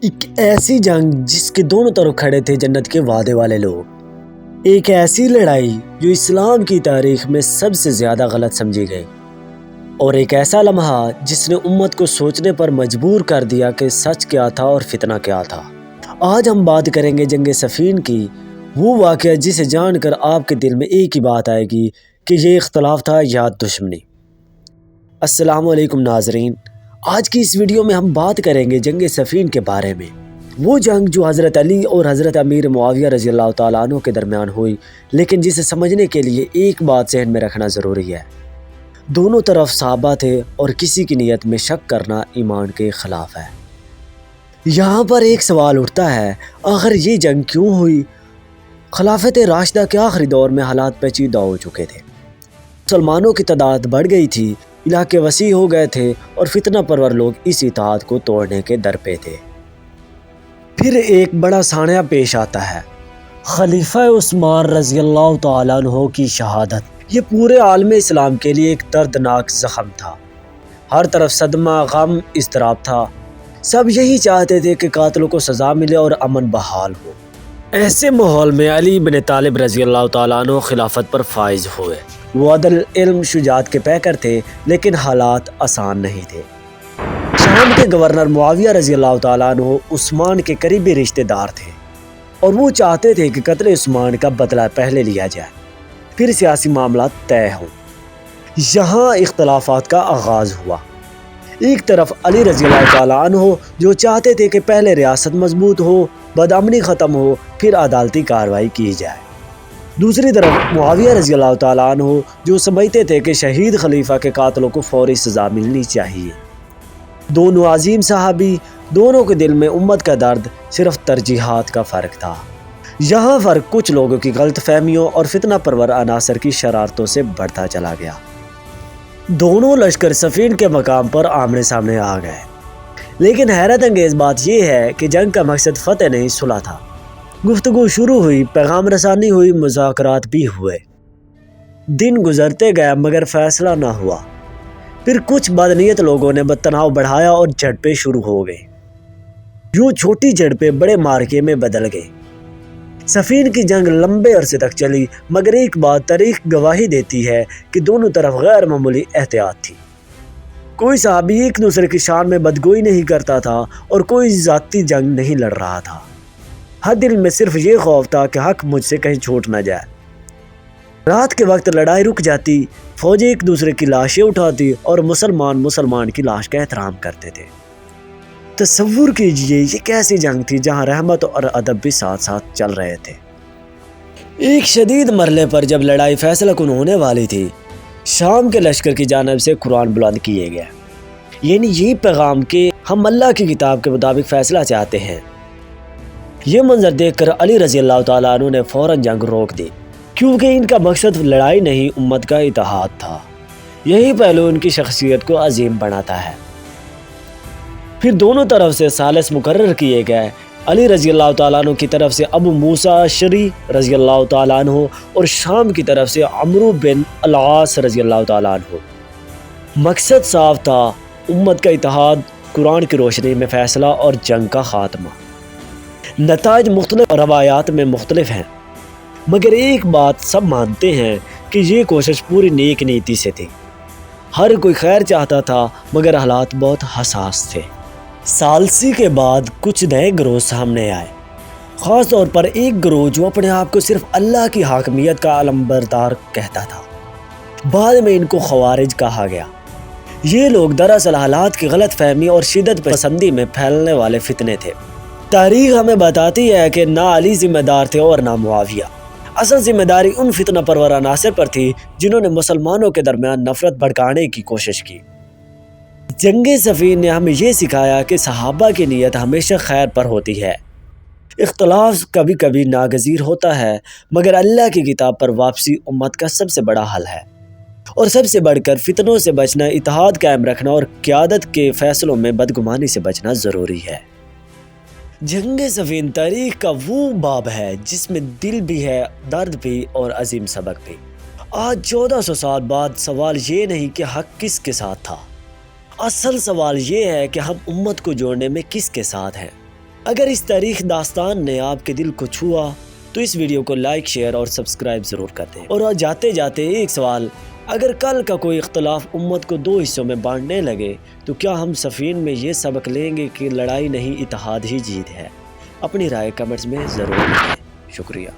ایک ایسی جنگ جس کے دونوں طرف کھڑے تھے جنت کے وعدے والے لوگ، ایک ایسی لڑائی جو اسلام کی تاریخ میں سب سے زیادہ غلط سمجھی گئی، اور ایک ایسا لمحہ جس نے امت کو سوچنے پر مجبور کر دیا کہ سچ کیا تھا اور فتنہ کیا تھا۔ آج ہم بات کریں گے جنگ صفین کی، وہ واقعہ جسے جان کر آپ کے دل میں ایک ہی بات آئے گی کہ یہ اختلاف تھا یا دشمنی۔ السلام علیکم ناظرین، آج کی اس ویڈیو میں ہم بات کریں گے جنگ صفین کے بارے میں، وہ جنگ جو حضرت علی اور حضرت امیر معاویہ رضی اللہ تعالیٰ عنہ کے درمیان ہوئی، لیکن جسے سمجھنے کے لیے ایک بات ذہن میں رکھنا ضروری ہے، دونوں طرف صحابہ تھے اور کسی کی نیت میں شک کرنا ایمان کے خلاف ہے۔ یہاں پر ایک سوال اٹھتا ہے، آخر یہ جنگ کیوں ہوئی؟ خلافت راشدہ کے آخری دور میں حالات پیچیدہ ہو چکے تھے، مسلمانوں کی تعداد بڑھ گئی تھی، علاقے وسیع ہو گئے تھے اور فتنہ پرور لوگ اس اتحاد کو توڑنے کے در پہ تھے۔ پھر ایک بڑا سانحہ پیش آتا ہے، خلیفہ عثمان رضی اللہ تعالیٰ عنہ کی شہادت۔ یہ پورے عالم اسلام کے لیے ایک دردناک زخم تھا، ہر طرف صدمہ، غم، اضطراب تھا، سب یہی چاہتے تھے کہ قاتلوں کو سزا ملے اور امن بحال ہو۔ ایسے ماحول میں علی بن طالب رضی اللہ تعالیٰ عنہ خلافت پر فائز ہوئے۔ وہ عدل، علم، شجاعت کے پیکر تھے، لیکن حالات آسان نہیں تھے۔ شام کے گورنر معاویہ رضی اللہ تعالیٰ عنہ عثمان کے قریبی رشتہ دار تھے، اور وہ چاہتے تھے کہ قتل عثمان کا بدلہ پہلے لیا جائے، پھر سیاسی معاملات طے ہوں۔ یہاں اختلافات کا آغاز ہوا۔ ایک طرف علی رضی اللہ تعالیٰ عنہ جو چاہتے تھے کہ پہلے ریاست مضبوط ہو، بدامنی ختم ہو، پھر عدالتی کارروائی کی جائے۔ دوسری طرف معاویہ رضی اللہ تعالیٰ عنہ جو سمجھتے تھے کہ شہید خلیفہ کے قاتلوں کو فوری سزا ملنی چاہیے۔ دونوں عظیم صحابی، دونوں کے دل میں امت کا درد، صرف ترجیحات کا فرق تھا۔ یہاں فرق کچھ لوگوں کی غلط فہمیوں اور فتنہ پرور عناصر کی شرارتوں سے بڑھتا چلا گیا۔ دونوں لشکر صفین کے مقام پر آمنے سامنے آ گئے، لیکن حیرت انگیز بات یہ ہے کہ جنگ کا مقصد فتح نہیں، صلح تھا۔ گفتگو شروع ہوئی، پیغام رسانی ہوئی، مذاکرات بھی ہوئے۔ دن گزرتے گئے مگر فیصلہ نہ ہوا۔ پھر کچھ بدنیت لوگوں نے تناؤ بڑھایا اور جھڑپیں شروع ہو گئی۔ یوں چھوٹی جھڑپیں بڑے مارکے میں بدل گئی۔ صفین کی جنگ لمبے عرصے تک چلی، مگر ایک بات تاریخ گواہی دیتی ہے کہ دونوں طرف غیر معمولی احتیاط تھی۔ کوئی صحابی ایک دوسرے کی شان میں بدگوئی نہیں کرتا تھا اور کوئی ذاتی جنگ نہیں لڑ رہا تھا۔ ہر دل میں صرف یہ خوف تھا کہ حق مجھ سے کہیں چھوٹ نہ جائے۔ رات کے وقت لڑائی رک جاتی، فوجیں ایک دوسرے کی لاشیں اٹھاتی اور مسلمان کی لاش کا احترام کرتے تھے۔ تصور کیجئے یہ کیسی جنگ تھی جہاں رحمت اور ادب بھی ساتھ ساتھ چل رہے تھے۔ ایک شدید مرحلے پر جب لڑائی فیصلہ کن ہونے والی تھی، شام کے لشکر کی جانب سے قرآن بلند کیے گئے، یعنی یہ پیغام کہ ہم اللہ کی کتاب کے مطابق فیصلہ چاہتے ہیں۔ یہ منظر دیکھ کر علی رضی اللہ تعالیٰ عنہ نے فوراً جنگ روک دی، کیونکہ ان کا مقصد لڑائی نہیں، امت کا اتحاد تھا۔ یہی پہلو ان کی شخصیت کو عظیم بناتا ہے۔ پھر دونوں طرف سے ثالث مقرر کیے گئے۔ علی رضی اللہ تعالیٰ عنہ کی طرف سے ابو موسیٰ اشعری رضی اللہ تعالیٰ عنہ اور شام کی طرف سے عمرو بن العاص رضی اللہ تعالیٰ عنہ۔ مقصد صاف تھا، امت کا اتحاد، قرآن کی روشنی میں فیصلہ اور جنگ کا خاتمہ۔ نتائج مختلف روایات میں مختلف ہیں، مگر ایک بات سب مانتے ہیں کہ یہ کوشش پوری نیک نیتی سے تھی۔ ہر کوئی خیر چاہتا تھا، مگر حالات بہت حساس تھے۔ ثالثی کے بعد کچھ نئے گروہ سامنے آئے، خاص طور پر ایک گروہ جو اپنے آپ کو صرف اللہ کی حاکمیت کا علمبردار کہتا تھا۔ بعد میں ان کو خوارج کہا گیا۔ یہ لوگ دراصل حالات کی غلط فہمی اور شدت پسندی میں پھیلنے والے فتنے تھے۔ تاریخ ہمیں بتاتی ہے کہ نہ علی ذمہ دار تھے اور نہ معاویہ۔ اصل ذمہ داری ان فتنہ پرور عناصر پر تھی جنہوں نے مسلمانوں کے درمیان نفرت بھڑکانے کی کوشش کی۔ جنگ صفین نے ہمیں یہ سکھایا کہ صحابہ کی نیت ہمیشہ خیر پر ہوتی ہے۔ اختلاف کبھی کبھی ناگزیر ہوتا ہے، مگر اللہ کی کتاب پر واپسی امت کا سب سے بڑا حل ہے، اور سب سے بڑھ کر فتنوں سے بچنا، اتحاد قائم رکھنا اور قیادت کے فیصلوں میں بدگمانی سے بچنا ضروری ہے۔ جنگ صفین تاریخ کا وہ باب ہے جس میں دل بھی ہے، درد بھی اور عظیم سبق بھی۔ آج 1400 سال بعد سوال یہ نہیں کہ حق کس کے ساتھ تھا، اصل سوال یہ ہے کہ ہم امت کو جوڑنے میں کس کے ساتھ ہیں۔ اگر اس تاریخ داستان نے آپ کے دل کو چھوا تو اس ویڈیو کو لائک، شیئر اور سبسکرائب ضرور کر دیں۔ اور جاتے جاتے ایک سوال، اگر کل کا کوئی اختلاف امت کو 2 حصوں میں بانٹنے لگے تو کیا ہم صفین میں یہ سبق لیں گے کہ لڑائی نہیں، اتحاد ہی جیت ہے؟ اپنی رائے کمنٹس میں ضرور لکھیں۔ شکریہ۔